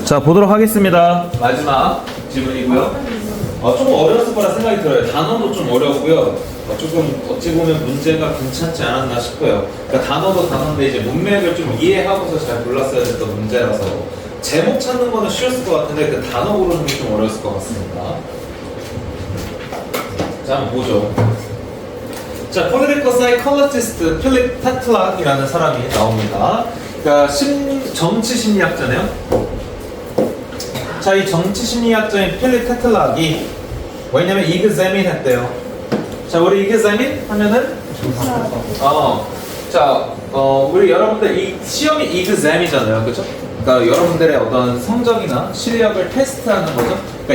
자, 보도록 하겠습니다. 마지막 질문이고요. 조금 어려웠을 거라 생각이 들어요. 단어도 좀 어려웠고요. 조금 어찌 보면 문제가 괜찮지 않았나 싶어요. 그러니까 단어도 단어인데 이제 문맥을 좀 이해하고서 잘 골랐어야 됐던 문제라서 제목 찾는 거는 쉬웠을 것 같은데 그 단어 고르는 게 좀 어려웠을 것 같습니다. 자, 한번 보죠. 자, political psychologist 필립 테틀락이라는 사람이 나옵니다. 그러니까 정치 심리학자네요. 자, 이 정치 심리학자인 필립 테틀락이 왜냐면 이그제민 했대요. 자, 우리 이그제민 하면은 우리 여러분들 이 시험이 이그잼이잖아요, 그렇죠? 그러니까 여러분들의 어떤 성적이나 실력을 테스트하는 거죠. 그러니까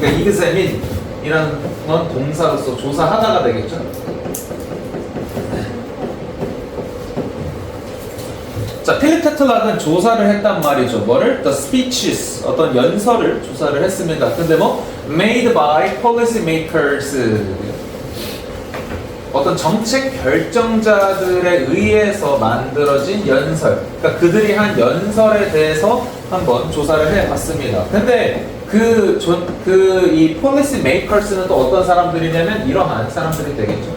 이그제민이라는 건 동사로서 조사하다가 되겠죠. 자, 필립 테틀락은 조사를 했단 말이죠. 뭐를? The speeches, 어떤 연설을 조사를 했습니다. 근데 made by policy makers, 어떤 정책 결정자들에 의해서 만들어진 연설. 그러니까 그들이 한 연설에 대해서 한번 조사를 해봤습니다. 근데 이 policy makers는 또 어떤 사람들이냐면 이러한 사람들이 되겠죠.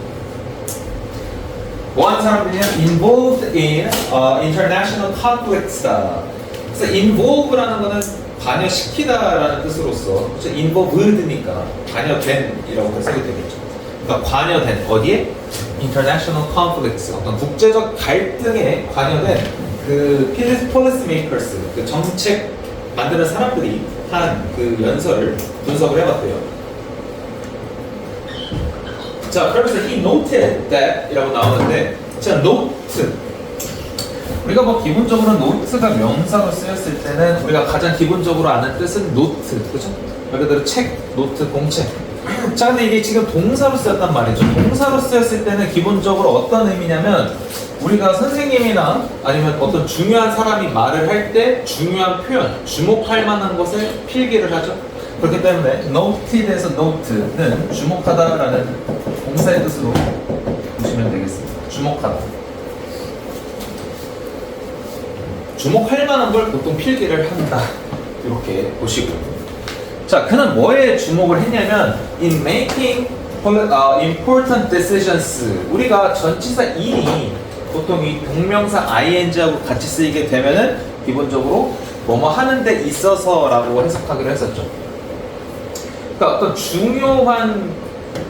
뭐 하는 사람들이냐? involved in international conflicts다. 그래서 involve라는 거는 관여시키다라는 뜻으로서 involved니까 관여된이라고 해석이 되겠죠. 그러니까 관여된 어디에? international conflicts, 어떤 국제적 갈등에 관여된 그 policy makers, 그 정책 만드는 사람들이 한 그 연설을 분석을 해봤대요. 자, 그러면서 he noted that 이라고 나오는데, 자, note. 우리가 기본적으로 note가 명사로 쓰였을 때는 우리가 가장 기본적으로 아는 뜻은 note, 그죠? 말 그대로 책, 노트, 공책. 자, 근데 이게 지금 동사로 쓰였단 말이죠. 동사로 쓰였을 때는 기본적으로 어떤 의미냐면 우리가 선생님이나 아니면 어떤 중요한 사람이 말을 할 때 중요한 표현, 주목할 만한 것을 필기를 하죠. 그렇기 때문에 note에 대해서 note는 주목하다라는 동사의 뜻으로 보시면 되겠습니다. 주목하다. 주목할 만한 걸 보통 필기를 한다. 이렇게 보시고. 자, 그는 뭐에 주목을 했냐면 in making important decisions. 우리가 전치사 in이 보통 이 동명사 ing하고 같이 쓰이게 되면은 기본적으로 뭐뭐 하는 데 있어서라고 해석하기로 했었죠. 그러니까 어떤 중요한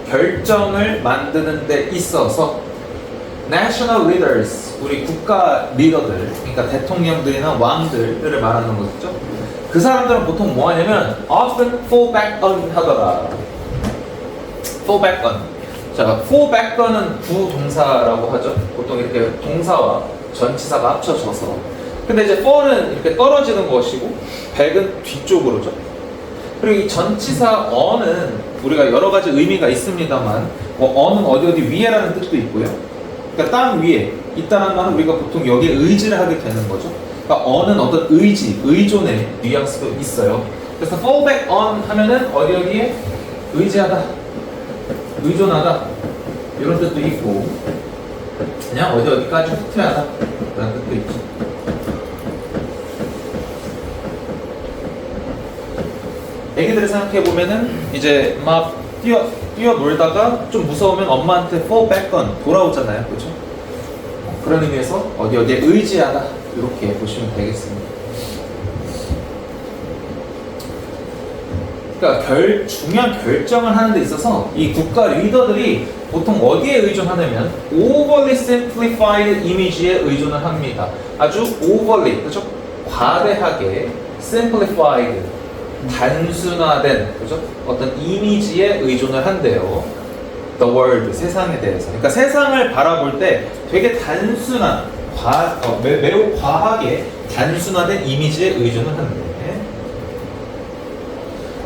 결정을 만드는 데 있어서 national leaders, 우리 국가 리더들, 그러니까 대통령들이나 왕들을 말하는 거죠. 그 사람들은 보통 뭐 하냐면 often fall back on 하더라. fall back on. 자, fall back on은 부동사라고 하죠. 보통 이렇게 동사와 전치사가 합쳐져서. 근데 이제 fall은 이렇게 떨어지는 것이고 back은 뒤쪽으로죠. 그리고 이 전치사 on은 우리가 여러 가지 의미가 있습니다만 on은 어디 위에라는 뜻도 있고요. 그러니까 땅 위에 있다는 말은 우리가 보통 여기에 의지를 하게 되는 거죠. 그러니까 on은 어떤 의지, 의존의 뉘앙스도 있어요. 그래서 fall back on 하면은 어디에 의지하다, 의존하다 이런 뜻도 있고 그냥 어디까지 후퇴하다 라는 뜻도 있죠. 애기들을 생각해보면은 이제 막 뛰어놀다가 좀 무서우면 엄마한테 fall back on 돌아오잖아요. 그렇죠? 그런 의미에서 어디에 의지하다 이렇게 보시면 되겠습니다. 그러니까 중요한 결정을 하는 데 있어서 이 국가 리더들이 보통 어디에 의존하냐면 overly simplified image에 의존을 합니다. 아주 overly, 그렇죠? 과대하게 simplified, 단순화된, 그죠? 어떤 이미지에 의존을 한대요. The world, 세상에 대해서. 그러니까 세상을 바라볼 때 되게 단순한, 매우 과하게 단순화된 이미지에 의존을 한대.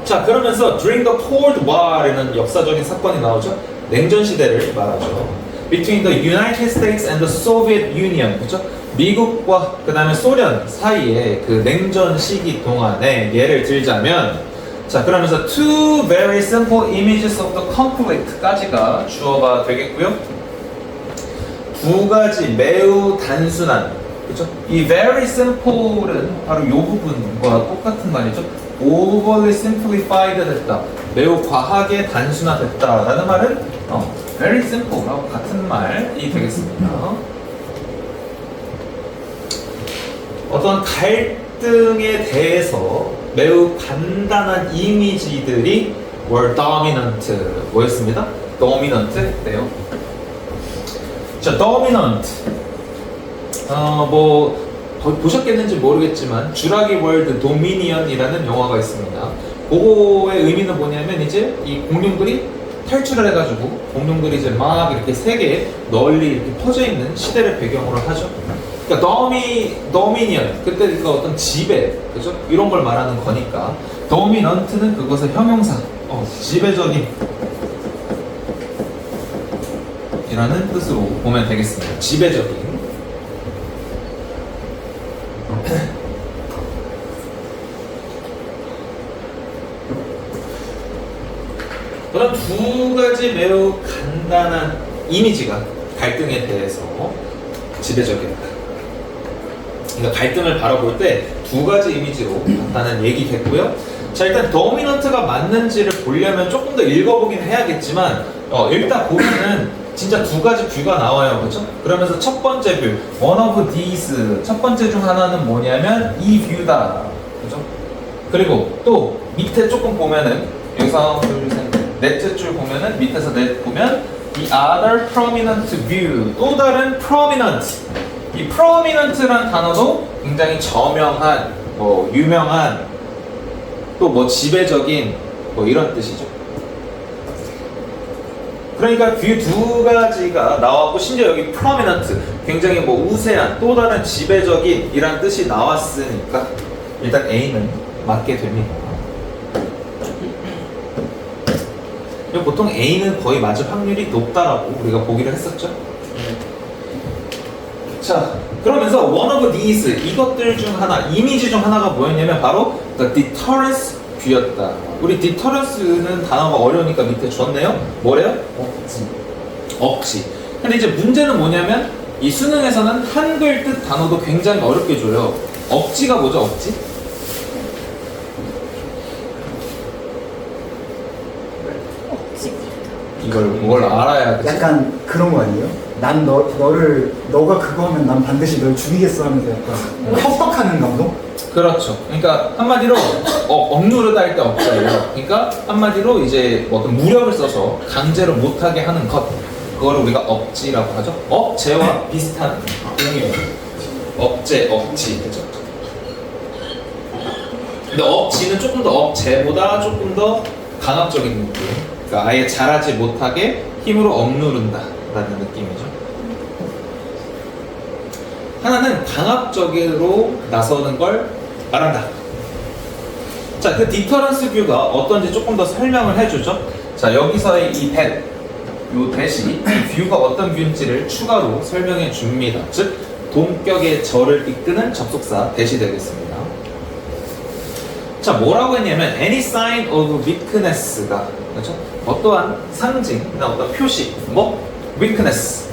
자, 그러면서 during the Cold War에는 역사적인 사건이 나오죠. 냉전 시대를 말하죠. Between the United States and the Soviet Union, 그렇죠? 미국과 그 다음에 소련 사이에 그 냉전 시기 동안에 예를 들자면, 자, 그러면서 two very simple images of the conflict까지가 주어가 되겠고요. 두 가지 매우 단순한 그죠? 이 very simple은 바로 이 부분과 똑같은 말이죠. overly simplified 됐다. 매우 과하게 단순화됐다라는 말은 very simple하고 같은 말이 되겠습니다. 어떤 갈등에 대해서 매우 간단한 이미지들이 were dominant 뭐였습니다? dominant네요. 자, dominant 뭐 보셨겠는지 모르겠지만 주라기 월드 도미니언이라는 영화가 있습니다. 그거의 의미는 뭐냐면 이제 이 공룡들이 탈출을 해가지고 공룡들이 이제 막 이렇게 세계에 널리 이렇게 퍼져 있는 시대를 배경으로 하죠. 그러니까 도미니언 그때 그러니까 어떤 지배 그죠? 이런 걸 말하는 거니까 도미넌트는 그것의 형용사 지배적인 이라는 뜻으로 보면 되겠습니다. 지배적인. 그런 두 가지 매우 간단한 이미지가 갈등에 대해서 지배적이다. 그러니까 갈등을 바라볼 때 두 가지 이미지로 간단한 얘기 됐고요. 자, 일단 도미넌트가 맞는지를 보려면 조금 더 읽어보긴 해야겠지만 일단 보면은 진짜 두 가지 뷰가 나와요. 그렇죠? 그러면서 첫 번째 뷰 one of these 첫 번째 중 하나는 뭐냐면 이 뷰다. 그렇죠? 그리고 또 밑에 조금 보면은 여기서 둘, 셋, 넷째 줄 보면은 밑에서 넷 보면 the other prominent view 또 다른 prominent 이 prominent란 단어도 굉장히 저명한 뭐 유명한 또 뭐 지배적인 뭐 이런 뜻이죠. 그러니까 뷰 두 가지가 나왔고 심지어 여기 prominent 굉장히 뭐 우세한 또 다른 지배적인 이란 뜻이 나왔으니까 일단 A는 맞게 됩니다. 보통 A는 거의 맞을 확률이 높다라고 우리가 보기로 했었죠. 자, 그러면서 one of these 이것들 중 하나, 이미지 중 하나가 뭐였냐면 바로 the deterrence 뷰였다. 우리 deterrence는 단어가 어려우니까 밑에 줬네요. 뭐래요? 억지. 근데 이제 문제는 뭐냐면 이 수능에서는 한글 뜻 단어도 굉장히 어렵게 줘요. 억지가 뭐죠? 억지? 이걸 뭘 알아야 돼. 약간 그런 거 아니에요? 난 너가 그거 하면 난 반드시 널 죽이겠어 하면서 약간 협박하는 감독? 그렇죠. 그러니까 한마디로 억누르다 할 때 억자예요. 그러니까 한마디로 이제 어떤 무력을 써서 강제로 못하게 하는 것. 그거를 우리가 억지라고 하죠. 억제와 비슷한 동의어예요. 억제, 억지, 그죠? 근데 억지는 조금 더 억제보다 조금 더 강압적인 느낌. 그러니까 아예 잘하지 못하게 힘으로 억누른다라는 느낌이죠. 하나는 강압적으로 나서는 걸 말한다. 자, 그 디터런스 뷰가 어떤지 조금 더 설명을 해주죠. 자, 여기서의 이 대시, 이 뷰가 어떤 뷰인지를 추가로 설명해 줍니다. 즉, 동격의 절을 이끄는 접속사 대시 되겠습니다. 자, 뭐라고 했냐면 any sign of weakness가 그렇죠? 어떠한 상징이나 어떤 표시, 뭐 weakness,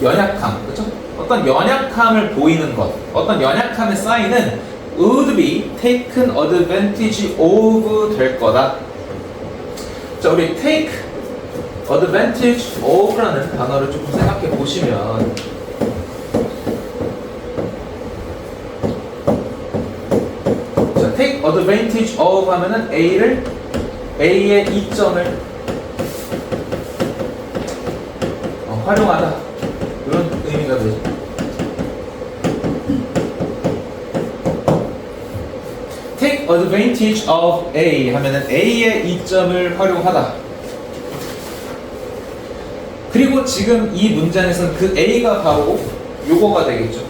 연약함, 그렇죠? 어떤 연약함을 보이는 것, 어떤 연약함의 사인은 would be taken advantage of 될 거다. 자, 우리 take advantage of라는 단어를 조금 생각해 보시면 자, take advantage of 하면은 A의 이점을 활용하다 그런 의미가 되죠. Take advantage of A 하면은 A의 이점을 활용하다. 그리고 지금 이 문장에서는 그 A가 바로 요거가 되겠죠.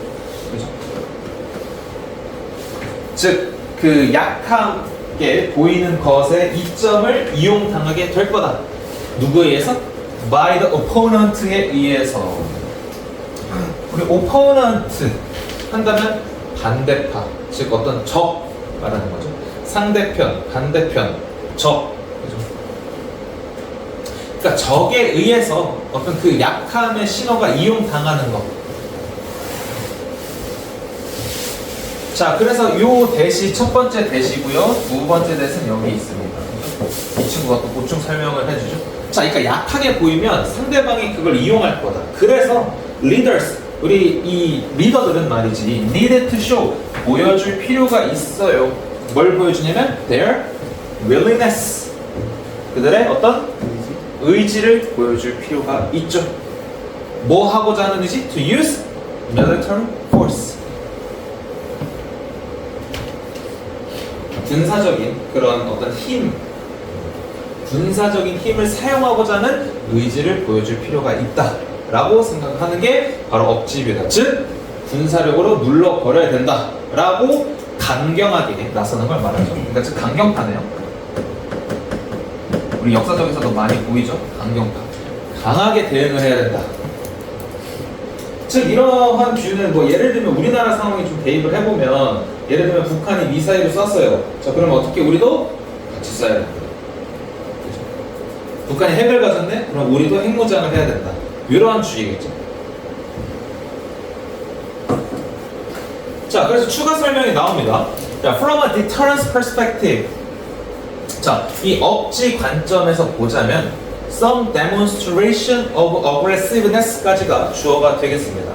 그죠? 즉, 그 약하게 보이는 것의 이점을 이용당하게 될 거다. 누구에 의해서? By the opponent에 의해서. 우리 opponent 한다면 반대파, 즉 어떤 적 말하는 거죠. 상대편, 반대편, 적. 그죠? 그러니까 적에 의해서 어떤 그 약함의 신호가 이용당하는 것. 자, 그래서 요 대시 첫 번째 대시고요. 두 번째 대시는 여기 있습니다. 이 친구가 또 보충 설명을 해주죠. 자, 그러니까 약하게 보이면 상대방이 그걸 이용할 거다. 그래서 leaders, 우리 이 리더들은 말이지 needed to show, 보여줄 필요가 있어요. 뭘 보여주냐면 their willingness, 그들의 어떤 의지를 보여줄 필요가 있죠. 뭐 하고자 하는 의지? To use military force. 군사적인 그런 어떤 힘, 군사적인 힘을 사용하고자 하는 의지를 보여줄 필요가 있다라고 생각하는 게 바로 억지비다. 즉 군사력으로 눌러버려야 된다라고 강경하게 나서는 걸 말하죠. 그러니까 즉 강경파네요. 우리 역사적에서도 많이 보이죠. 강경파. 강하게 대응을 해야 된다. 즉 이러한 뷰는 뭐 예를 들면 우리나라 상황에 좀 대입을 해보면, 예를 들면 북한이 미사일을 쐈어요. 자, 그러면 어떻게 우리도 같이 쏴야 된다. 그죠? 북한이 핵을 가졌네? 그럼 우리도 핵무장을 해야 된다. 이러한 주의겠죠. 자, 그래서 추가 설명이 나옵니다. 자, from a deterrence perspective. 자, 이 억지 관점에서 보자면 some demonstration of aggressiveness까지가 주어가 되겠습니다.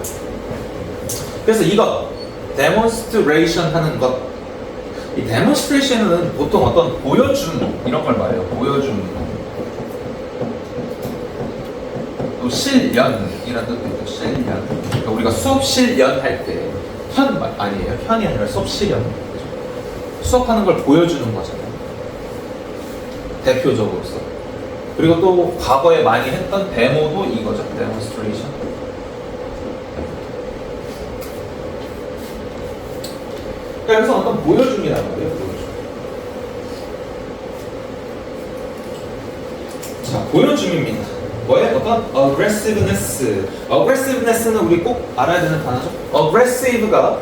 그래서 이것 demonstration 하는 것, 이 demonstration은 보통 어떤 보여줌 이런 걸 말해요. 보여줌, 또 실연이라는 뜻도 있죠. 실연. 그러니까 우리가 수업 실연 할 때 현 아니에요. 현이 아니라 수업 실연. 수업하는 걸 보여주는 거잖아요. 대표적으로서. 그리고 또 과거에 많이 했던 데모도 이거죠. demonstration. 그래서 어떤 보여줌이란 말이에요. 보여줌. 자, 보여줌입니다. 뭐에? 어떤 aggressiveness. aggressiveness는 우리 꼭 알아야 되는 단어죠. aggressive가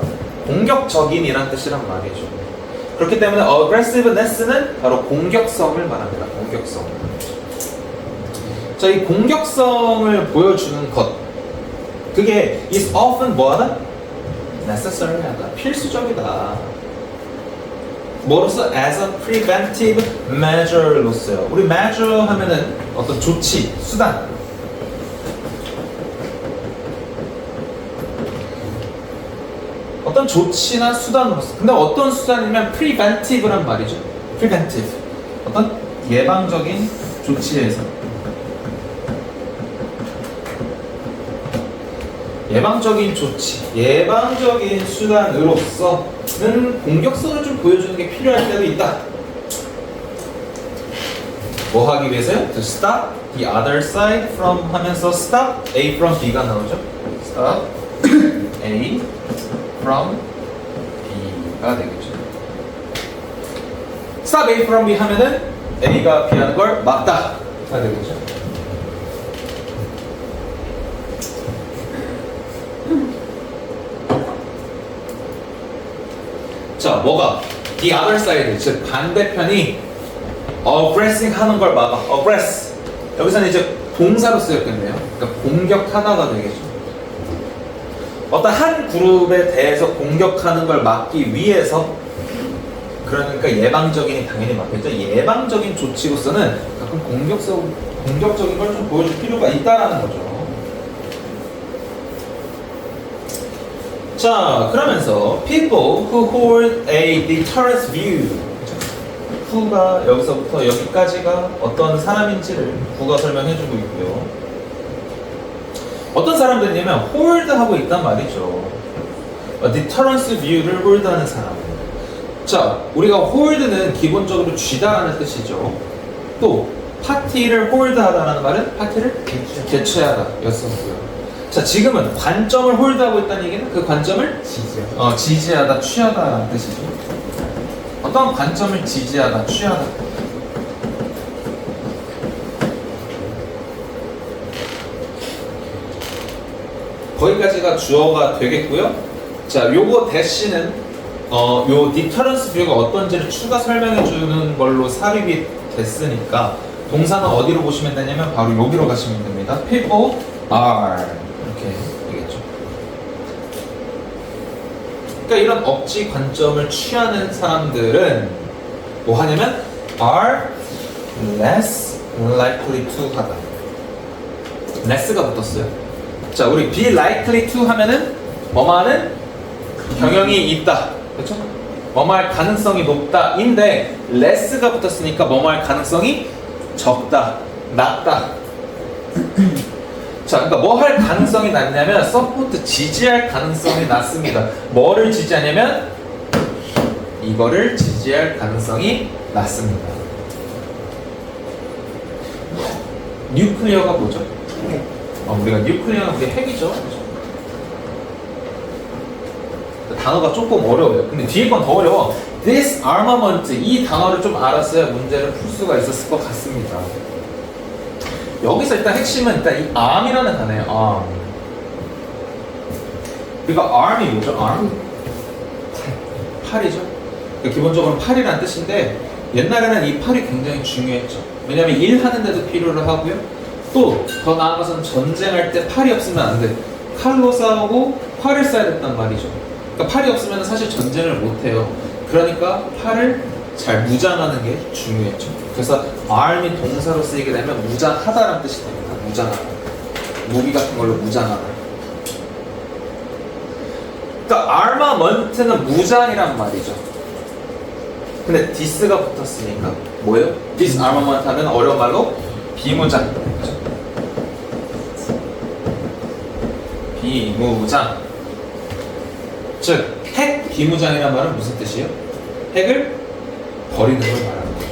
공격적인이란 뜻이란 말이죠. 그렇기 때문에 aggressiveness는 바로 공격성을 말합니다. 공격성. 자, 이 공격성을 보여주는 것, 그게 is often 뭐하다? necessary 하다. 필수적이다. 뭐로서? as a preventive measure로서요. 우리 measure 하면은 어떤 조치, 수단. 어떤 조치나 수단으로서. 근데 어떤 수단이면 preventive란 말이죠. preventive. 어떤 예방적인 조치에서. 예방적인 조치, 예방적인 수단으로서는 공격성을 좀 보여주는 게 필요할 때도 있다. 뭐 하기 위해서요? To stop the other side from 하면서 stop A from B가 나오죠. Stop A from B가 되겠죠. Stop A from B 하면은 A가 B 하는 걸 막다가 되겠죠. 자, 뭐가? The other side, 즉 반대편이 aggressing 하는 걸 막아. aggress. 여기서는 이제 동사로 쓰였겠네요. 그러니까 공격하다가 되겠죠. 어떤 한 그룹에 대해서 공격하는 걸 막기 위해서, 그러니까 예방적인이 당연히 맞겠죠. 예방적인 조치로서는 가끔 공격적인 걸 좀 보여줄 필요가 있다라는 거죠. 자, 그러면서 people who hold a deterrence view, who가 여기서부터 여기까지가 어떤 사람인지를 who가 설명해주고 있고요. 어떤 사람들이냐면 hold 하고 있단 말이죠. deterrence view를 hold 하는 사람. 자, 우리가 hold는 기본적으로 쥐다라는 뜻이죠. 또 파티를 hold 하다라는 말은 파티를 개최하다 였었고요. 자, 지금은 관점을 홀드하고 있다는 얘기는 그 관점을 지지하다, 취하다라는 뜻이죠. 어떤 관점을 지지하다, 취하다. 거기까지가 주어가 되겠고요. 자, 요거 대시는 요 디터런스 뷰가 어떤지를 추가 설명해 주는 걸로 삽입이 됐으니까 동사는 어디로 보시면 되냐면 바로 여기로 가시면 됩니다. People are 이렇게 되겠죠. 그러니까 이런 억지 관점을 취하는 사람들은 뭐 하냐면 are less likely to 하다. less가 붙었어요. 자, 우리 be likely to 하면은 뭐뭐하는 경영이 있다. 그렇죠? 뭐뭐할 가능성이 높다. 인데 less가 붙었으니까 뭐뭐할 가능성이 적다. 낮다. 자, 그러니까 뭐 할 가능성이 낮냐면 서포트 지지할 가능성이 낮습니다. 뭐를 지지하냐면 이거를 지지할 가능성이 낮습니다. 뉴클리어가 뭐죠? 우리가 뉴클리어는 우리 핵이죠. 단어가 조금 어려워요. 근데 뒤에 건 더 어려워. This armament, 이 단어를 좀 알았어야 문제를 풀 수가 있었을 것 같습니다. 여기서 일단 핵심은 일단 이 arm이라는 단어예요. arm. 그러니까 arm이 뭐죠? arm? 팔이죠. 그러니까 기본적으로 팔이라는 뜻인데 옛날에는 이 팔이 굉장히 중요했죠. 왜냐하면 일하는 데도 필요로 하고요. 또 더 나아가서는 전쟁할 때 팔이 없으면 안 돼. 칼로 싸우고 활을 쏴야 됐단 말이죠. 그러니까 팔이 없으면 사실 전쟁을 못 해요. 그러니까 팔을 잘 무장하는 게 중요했죠. 그래서 arm이 동사로 쓰이게 되면 무장하다라는 뜻이 됩니다. 무장하다. 무기 같은 걸로 무장하다. 그러니까 armament는 무장이란 말이죠. 근데 this가 붙었으니까 뭐예요? this armament 하면 어려운 말로 비무장. 그렇죠? 비무장. 즉 핵 비무장이란 말은 무슨 뜻이에요? 핵을 버리는 걸 말하는 거죠.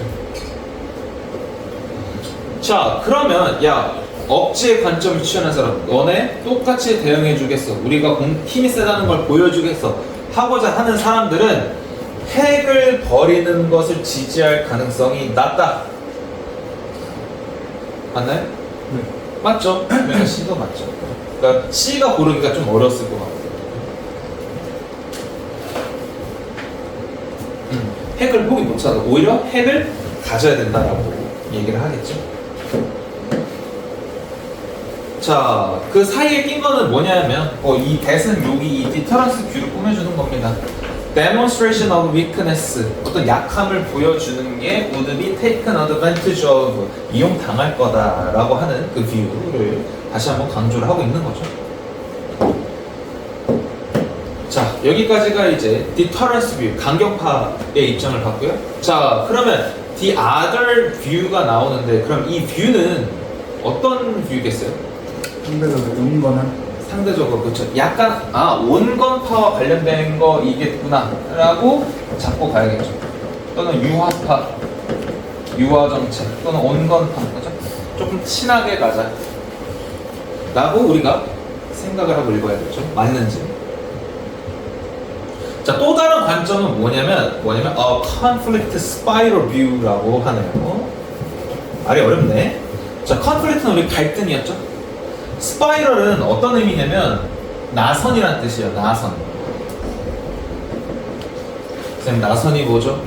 자, 그러면 야, 억지의 관점을 취하는 사람, 너네 똑같이 대응해 주겠어. 우리가 힘이 세다는 걸 보여주겠어. 하고자 하는 사람들은 핵을 버리는 것을 지지할 가능성이 낮다. 맞나요? 네. 맞죠? 그러니까 C도 맞죠. 그러니까 C가 고르기가 좀 어려웠을 것 같아요. 핵을 포기 못하고 오히려 핵을 가져야 된다라고 얘기를 하겠죠. 자, 그 사이에 낀 거는 뭐냐면 이 대은 여기 이 디터런스 뷰를 꾸며주는 겁니다. Demonstration of weakness, 어떤 약함을 보여주는 게 would be taken advantage of, 이용당할 거다라고 하는 그 뷰를 다시 한번 강조를 하고 있는 거죠. 자, 여기까지가 이제 deterrence view, 강경파의 입장을 봤고요. 자, 그러면 the other view가 나오는데 그럼 이 뷰는 어떤 뷰겠어요? 상대적으로 온거나 상대적으로 그렇죠. 약간 온건파와 관련된 거이겠구나 라고 잡고 가야겠죠. 또는 유화파, 유화정책 또는 온건파, 그렇죠? 조금 친하게 가자 라고 우리가 생각을 하고 읽어야겠죠. 맞는지. 자, 또 다른 관점은 뭐냐면 conflict spiral view라고 하네요. 말이 어렵네. 자, conflict는 우리 갈등이었죠. 스파이럴은 어떤 의미냐면 나선이란 뜻이에요. 나선. 선생님, 나선이 뭐죠?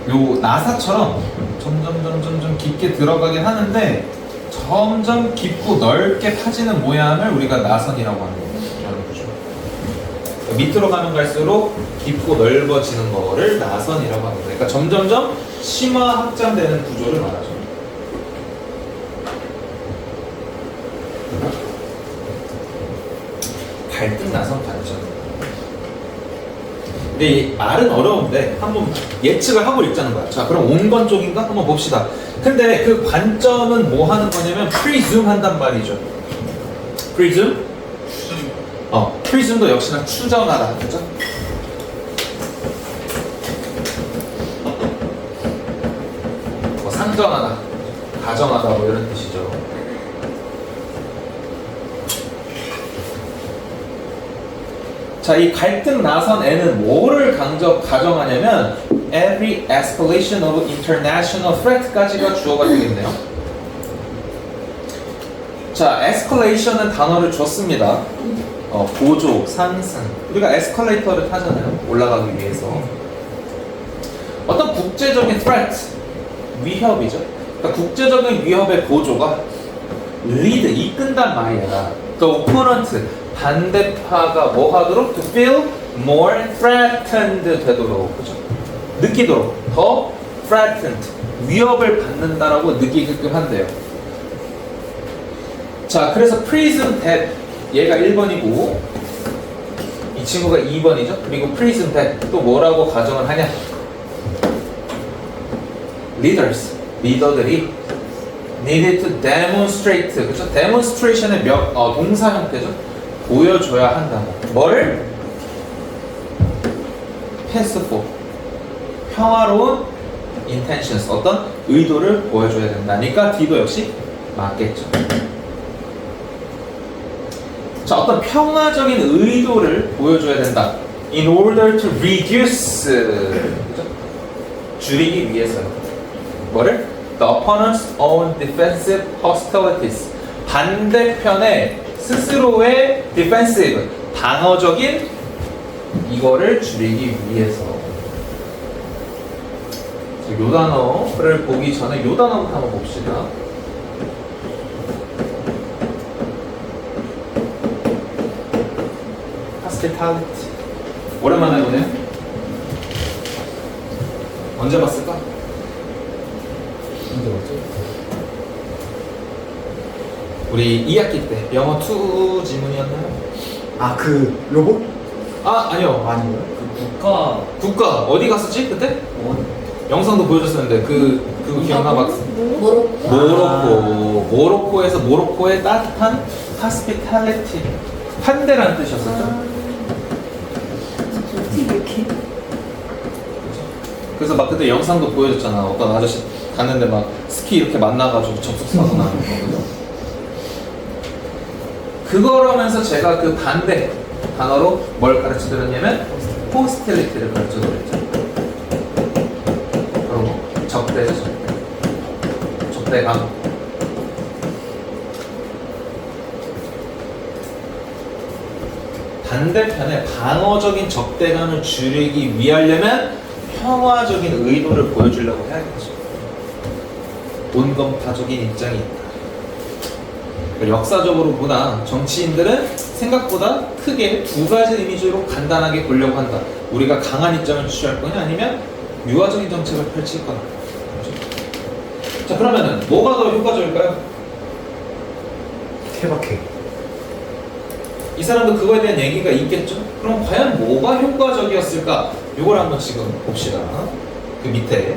요 나사처럼 점점 깊게 들어가긴 하는데 점점 깊고 넓게 파지는 모양을 우리가 나선이라고 하는 거죠. 밑으로 가면 갈수록 깊고 넓어지는 거를 나선이라고 하는 거예요. 그러니까 점점점 심화 확장되는 구조를 말하죠. 갈등 나선 관점. 근데 이 말은 어려운데 한번 예측을 하고 읽자는 거야. 자, 그럼 온건 쪽인가? 한번 봅시다. 근데 그 관점은 뭐 하는 거냐면 presume 한단 말이죠. presume? presume도 역시나 추정하다. 그죠? 뭐 상정하다, 가정하다 뭐 이런 뜻이죠. 자, 이 갈등 나선에는 뭐를 가정하냐면 every escalation of international threat까지가 주어가 되겠네요. 자, escalation은 단어를 줬습니다. 보조, 상승. 우리가 에스컬레이터를 타잖아요. 올라가기 위해서. 어떤 국제적인 threat, 위협이죠. 그러니까 국제적인 위협의 보조가 lead, 이끈단 말이야. 또 opponent, 반대파가 뭐 하도록? to feel more threatened 되도록, 그죠? 느끼도록, 더 threatened, 위협을 받는다라고 느끼게끔 한대요. 자, 그래서 prison that, 얘가 1번이고 이 친구가 2번이죠. 그리고 prison that 또 뭐라고 가정을 하냐? leaders, 리더들이 needed to demonstrate, 그죠? demonstration의 동사 형태죠. 보여줘야 한다. 뭐를? peaceful, 평화로운 intentions, 어떤 의도를 보여줘야 된다니까 D도 역시 맞겠죠. 자, 어떤 평화적인 의도를 보여줘야 된다. In order to reduce, 그죠? 줄이기 위해서요. 뭐를? The opponent's own defensive hostilities. 반대편의 스스로의 defensive, 방어적인 이거를 줄이기 위해서. 자, 요 단어를 보기 전에 요 단어부터 한번 봅시다. hospitality. 오랜만에 보네요. 언제 봤을까? 언제 봤죠? 우리 2학기 때 영어 2 지문이었나요? 아, 그 로봇? 아, 아니요. 아니고요? 국가 어디 갔었지 그때? 어? 영상도 보여줬었는데 그거 기억나? 막 모로코. 모로코에서 모로코의 따뜻한 hospitality, 환대라는 뜻이었었죠. 이렇게. 그래서 막 그때 영상도 보여줬잖아. 어떤 아저씨 갔는데 막 스키 이렇게 만나가지고 접촉사고 나는 거거든요. 그거라면서 제가 그 반대 단어로 뭘 가르쳐 드렸냐면 hostility를 가르쳐 드렸죠. 그리고 적대죠, 적대. 적대감. 반대편에 방어적인 적대감을 줄이기 위하려면 평화적인 의도를 보여주려고 해야겠죠. 온검파적인 입장이 있다. 역사적으로 보나 정치인들은 생각보다 크게 두 가지 이미지로 간단하게 보려고 한다. 우리가 강한 입장을 취할 거냐 아니면 유화적인 정책을 펼칠 거냐. 그렇죠? 자, 그러면은 뭐가 더 효과적일까요? 케바케. 이 사람도 그거에 대한 얘기가 있겠죠? 그럼 과연 뭐가 효과적이었을까? 요걸 한번 지금 봅시다. 그 밑에.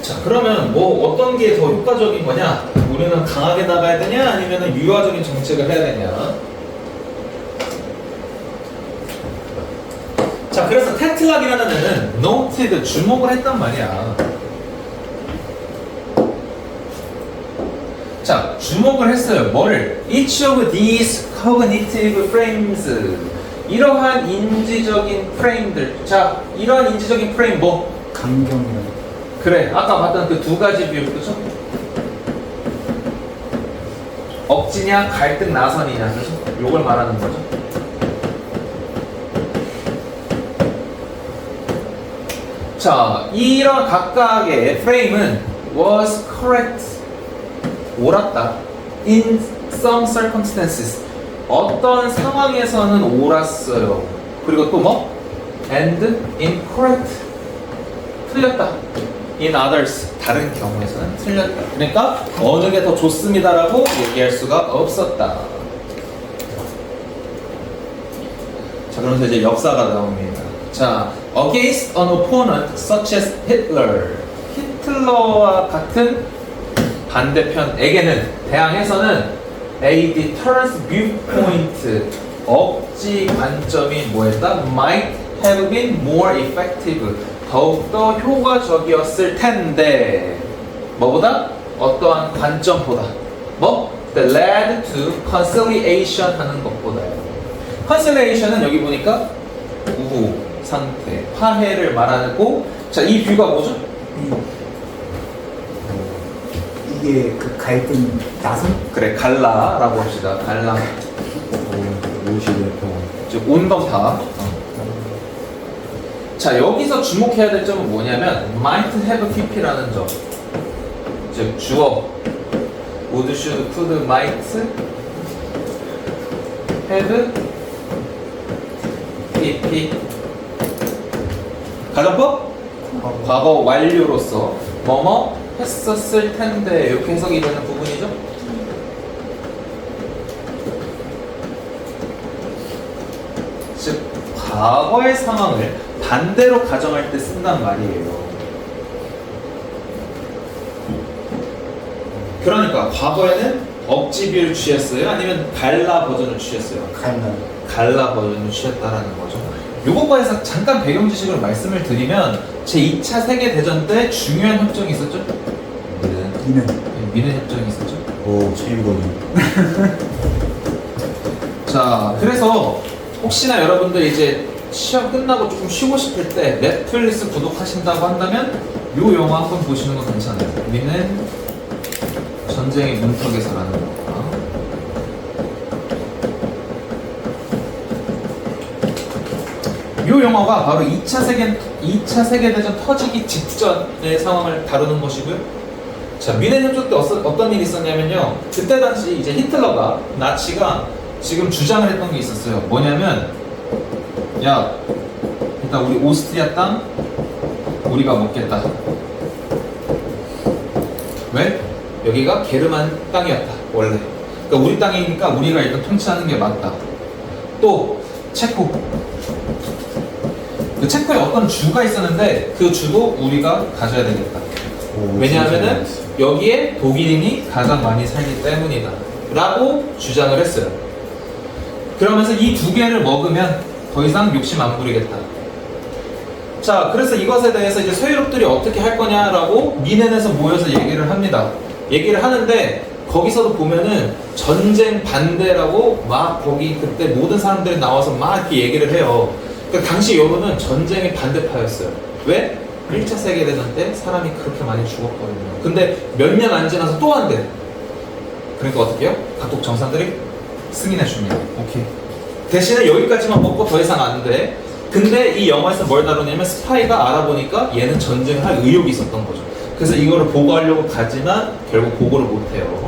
자, 그러면 뭐 어떤 게 더 효과적인 거냐? 우리는 강하게 나가야 되냐? 아니면 유화적인 정책을 해야 되냐? 자, 그래서 테틀락이라는 애는 noted, 주목을 했단 말이야. 자, 주목을 했어요. 뭐를? Each of these cognitive frames. 이러한 인지적인 프레임들. 자, 이러한 인지적인 프레임 뭐? 강경이라는. 그래, 아까 봤던 그 두 가지 뷰, 그죠? 억지냐, 갈등 나선이냐, 그죠? 요걸 말하는 거죠. 자, 이런 각각의 프레임은 was correct, 옳았다. in some circumstances, 어떤 상황에서는 옳았어요. 그리고 또 뭐? and incorrect, 틀렸다. in others, 다른 경우에서는 틀렸다. 그러니까 어느 게 더 좋습니다라고 얘기할 수가 없었다. 자, 그러면서 이제 역사가 나옵니다. 자, against an opponent such as Hitler, 히틀러와 같은 반대편에게는, 대항해서는 a deterrence viewpoint, 억지 관점이 뭐였다? might have been more effective, 더욱더 효과적이었을 텐데, 뭐보다? 어떠한 관점보다. 뭐? that led to conciliation 하는 것보다요. conciliation은 여기 보니까 우호 상태, 화해를 말하고, 자, 이 뷰가 뭐죠? 이게 그 갈등 나선? 그래, 갈라라고 합시다. 갈라. 오시의 평화. 즉 온건파. 자, 여기서 주목해야 될 점은 뭐냐면 might have pp라는 점. 즉 주어 would, should, could, might, have, pp. 가정법? 과거 완료로서 뭐뭐 했었을 텐데 이렇게 해석이 되는 부분이죠. 즉 과거의 상황을 반대로 가정할 때 쓴단 말이에요. 그러니까 과거에는 억지비를 취했어요? 아니면 갈라 버전을 취했어요? 갈라 버전을 취했다라는 거죠. 요것과에서 잠깐 배경 지식으로 말씀을 드리면 제2차 세계대전 때 중요한 협정이 있었죠? 미네 협정이 있었죠? 오, 체인버니. 자, 그래서 혹시나 여러분들 이제 시험 끝나고 조금 쉬고 싶을 때 넷플릭스 구독하신다고 한다면 요 영화 한번 보시는 거 괜찮아요. 우리는 전쟁의 문턱에서라는 거구나. 요 영화가 바로 2차 세계대전 터지기 직전의 상황을 다루는 것이고요. 자, 미네 협정 때 어떤 일이 있었냐면요. 그때 당시 이제 히틀러가, 나치가 지금 주장을 했던 게 있었어요. 뭐냐면, 야, 일단 우리 오스트리아 땅 우리가 먹겠다. 왜? 여기가 게르만 땅이었다, 원래. 그러니까 우리 땅이니까 우리가 일단 통치하는 게 맞다. 또 체코. 그 체코에 어떤 주가 있었는데 그 주도 우리가 가져야 되겠다. 왜냐하면은 여기에 독일인이 가장 많이 살기 때문이다 라고 주장을 했어요. 그러면서 이 두 개를 먹으면 더 이상 욕심 안 부리겠다. 자, 그래서 이것에 대해서 이제 서유럽들이 어떻게 할 거냐라고 미넨에서 모여서 얘기를 합니다. 얘기를 하는데 거기서도 보면은 전쟁 반대라고 막 거기 그때 모든 사람들이 나와서 막 이렇게 얘기를 해요. 그러니까 당시 여론은 전쟁의 반대파였어요. 왜? 1차 세계대전 때 사람이 그렇게 많이 죽었거든요. 근데 몇 년 안 지나서 또 한대. 그러니까 어떻게 해요? 각국 정상들이 승인해 줍니다. 오케이. 대신에 여기까지만 먹고 더 이상 안 돼. 근데 이 영화에서 뭘 다루냐면 스파이가 알아보니까 얘는 전쟁을 할 의욕이 있었던 거죠. 그래서 이거를 보고하려고 가지만 결국 보고를 못해요.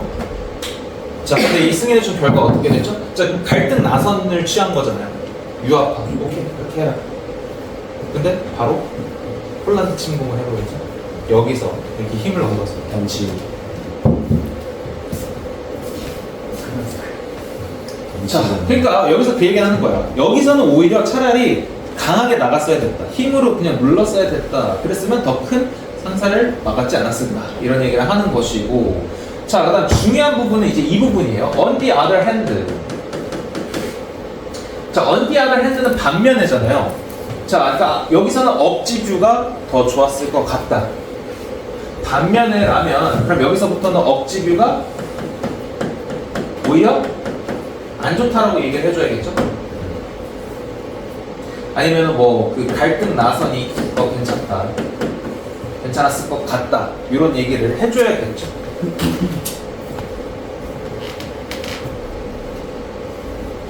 자, 근데 이 승인해 준 결과 어떻게 됐죠? 자, 갈등 나선을 취한 거잖아요. 유아파. 오케이, 그렇게 해라. 근데 바로 폴란드 침공을 해버리죠. 여기서 이렇게 힘을 얻어서 단치. 자, 그러니까 여기서 그 얘기를 하는 거야. 여기서는 오히려 차라리 강하게 나갔어야 됐다. 힘으로 그냥 눌렀어야 됐다. 그랬으면 더 큰 상사를 막았지 않았을까. 이런 얘기를 하는 것이고. 자, 그 다음 중요한 부분은 이제 이 부분이에요. On the other hand. 자, on the other hand는 반면에잖아요. 자, 그러니까 여기서는 억지뷰가 더 좋았을 것 같다. 반면에라면 그럼 여기서부터는 억지뷰가 오히려 안 좋다라고 얘기를 해줘야겠죠? 아니면 뭐 그 갈등 나선이 더 괜찮았을 것 같다 이런 얘기를 해줘야겠죠.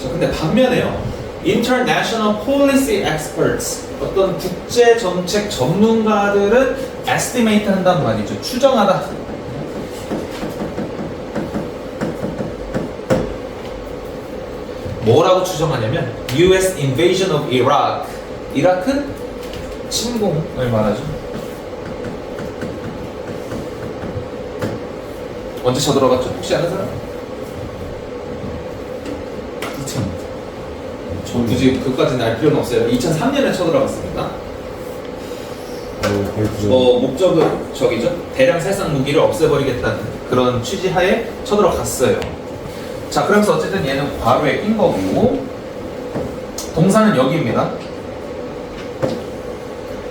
자, 근데 반면에요. International Policy Experts, 어떤 국제 정책 전문가들은 estimate 한단 말이죠. 추정하다. 뭐라고 추정하냐면 US invasion of Iraq, 이라크 침공을 말하죠. 언제 쳐들어갔죠? 혹시 아는 사람? 2000. 굳이 그까지는 알 필요는 없어요. 2003년에 쳐들어갔습니다. 목적은 저기죠. 대량 살상 무기를 없애버리겠다는 그런 취지하에 쳐들어갔어요. 자, 그러면서 어쨌든 얘는 괄호에 낀 거고, 동사는 여기입니다.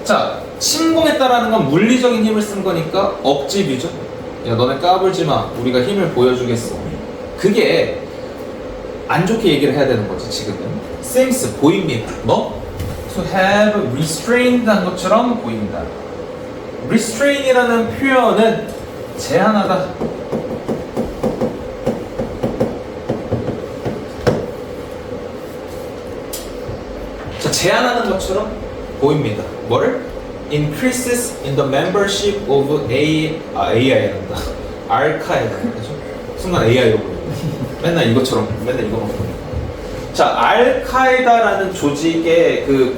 자, 침공했다라는 건 물리적인 힘을 쓴 거니까 억지비죠. 야, 너네 까불지 마. 우리가 힘을 보여주겠어. 그게 안 좋게 얘기를 해야 되는 거지, 지금은. seems, 보입니다. 뭐? to have restrained 한 것처럼 보인다. restrain이라는 표현은 제한하다. 자, 제한하는 것처럼 보입니다. 뭐를? increases in the membership of AI란다. 알카에다. 그죠? 순간 AI로 보여요. 맨날 이것처럼, 맨날 이거만 보여요. 자, 알카에다라는 조직의 그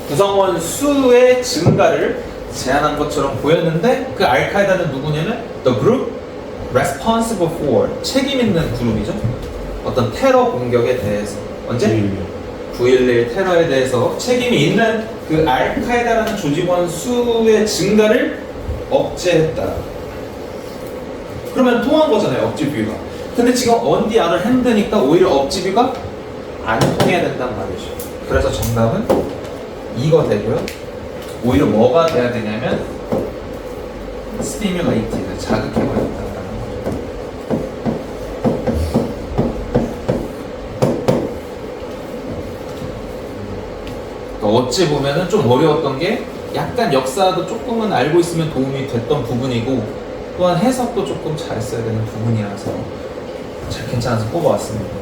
구성원 수의 증가를 제한한 것처럼 보였는데 그 알카에다는 누구냐면 The Group Responsible for 책임 있는 그룹이죠. 어떤 테러 공격에 대해서 언제? 9.11 테러에 대해서 책임이 있는 그 알카에다라는 조직원 수의 증가를 억제했다. 그러면 통한 거잖아요, 억지 비유가. 근데 지금 on the other hand니까 오히려 억지 비유가 안 통해야 된단 말이죠. 그래서 정답은 이거 되고요. 오히려 뭐가 돼야 되냐면 stimulated, 자극해버렸다라는 거죠. 그러니까 어찌 보면은 좀 어려웠던 게 약간 역사도 조금은 알고 있으면 도움이 됐던 부분이고 또한 해석도 조금 잘했어야 되는 부분이라서 잘 괜찮아서 뽑아왔습니다.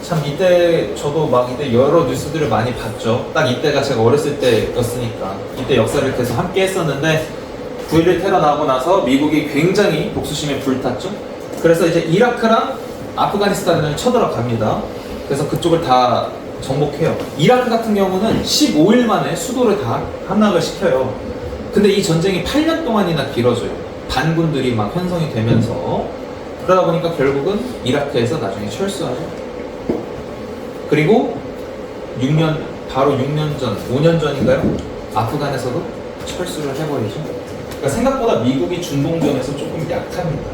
참 이때 저도 막 이때 여러 뉴스들을 많이 봤죠. 딱 이때가 제가 어렸을 때였으니까 이때 역사를 계속 함께 했었는데 9.11 테러 나고 나서 미국이 굉장히 복수심에 불탔죠. 그래서 이제 이라크랑 아프가니스탄을 쳐들어갑니다. 그래서 그쪽을 다 정복해요. 이라크 같은 경우는 15일 만에 수도를 다 함락을 시켜요. 근데 이 전쟁이 8년 동안이나 길어져요. 반군들이 막 편성이 되면서 그러다 보니까 결국은 이라크에서 나중에 철수하죠. 그리고 6년, 바로 6년 전, 5년 전인가요? 아프간에서도 철수를 해버리죠. 그러니까 생각보다 미국이 중동전에서 조금 약합니다.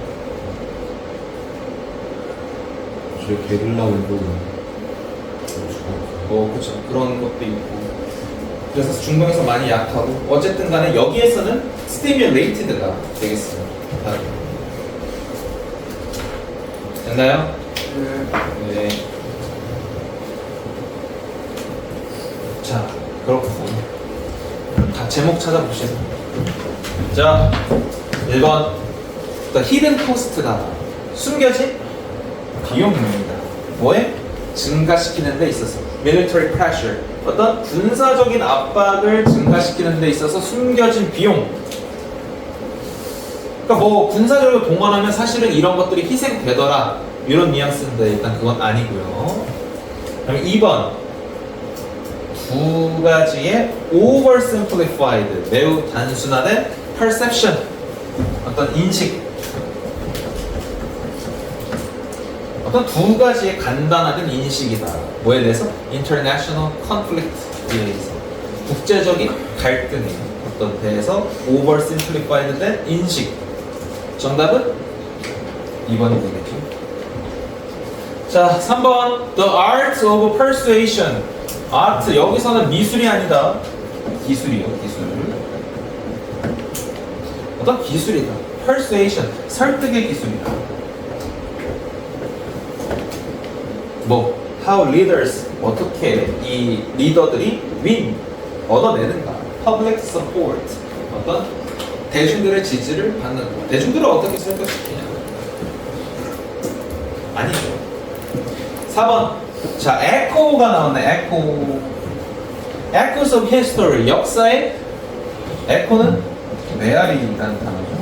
저희 게릴라 운동은 그렇죠. 그런 것도 있고. 그래서 중동에서 많이 약하고 어쨌든 간에 여기에서는 stimulated가 되겠습니다. 됐나요? 네. 자, 그렇고 다 제목 찾아보시죠. 자, 1번 The hidden cost가 숨겨진 비용입니다. 뭐에? 증가시키는 데 있어서 military pressure, 어떤 군사적인 압박을 증가시키는 데 있어서 숨겨진 비용. 그러니까 뭐 군사적으로 동원하면 사실은 이런 것들이 희생되더라 이런 뉘앙스인데 일단 그건 아니고요. 그럼 2번 두 가지의 oversimplified, 매우 단순화된 perception, 어떤 인식, 어떤 두 가지의 간단화된 인식이다. 뭐에 대해서? International conflict에 대해서, 국제적인 갈등에 어떤 대해서 oversimplified 된 인식. 정답은 2번이 되겠죠. 자, 3번 The art of persuasion. 아트, 여기서는 미술이 아니다. 기술이요, 기술. 어떤 기술이다. persuasion, 설득의 기술이다. 뭐, how leaders, 어떻게 이 리더들이 win, 얻어내는가. public support, 어떤 대중들의 지지를 받는 거. 대중들을 어떻게 설득시키냐. 아니죠. 4번. 자, echo가 나왔네. echo. echoes of history. 역사의 echo는 메아리라는 단어죠.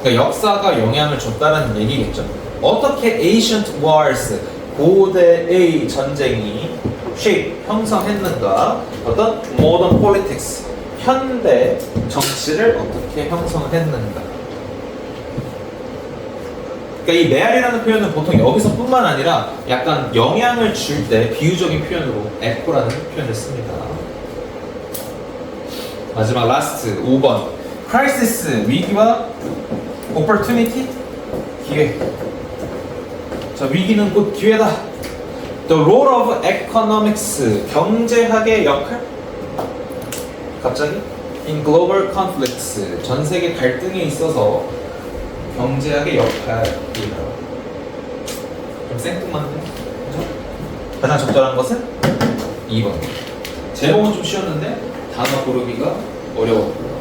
그러니까 역사가 영향을 줬다는 얘기겠죠. 어떻게 ancient wars, 고대의 전쟁이 shape, 형성했는가? 어떤 modern politics, 현대 정치를 어떻게 형성했는가? 그러니까 이 메아리라는 표현은 보통 여기서뿐만 아니라 약간 영향을 줄 때 비유적인 표현으로 echo라는 표현을 씁니다. 마지막 라스트 5번 crisis, 위기와 opportunity, 기회. 자, 위기는 곧 기회다. The role of economics, 경제학의 역할. 갑자기 in global conflicts, 전 세계 갈등에 있어서 경제학의 역할이다. 좀 생뚱맞네. 그죠? 가장 적절한 것은 2번. 제목은 좀 쉬웠는데 단어 고르기가 어려웠고요.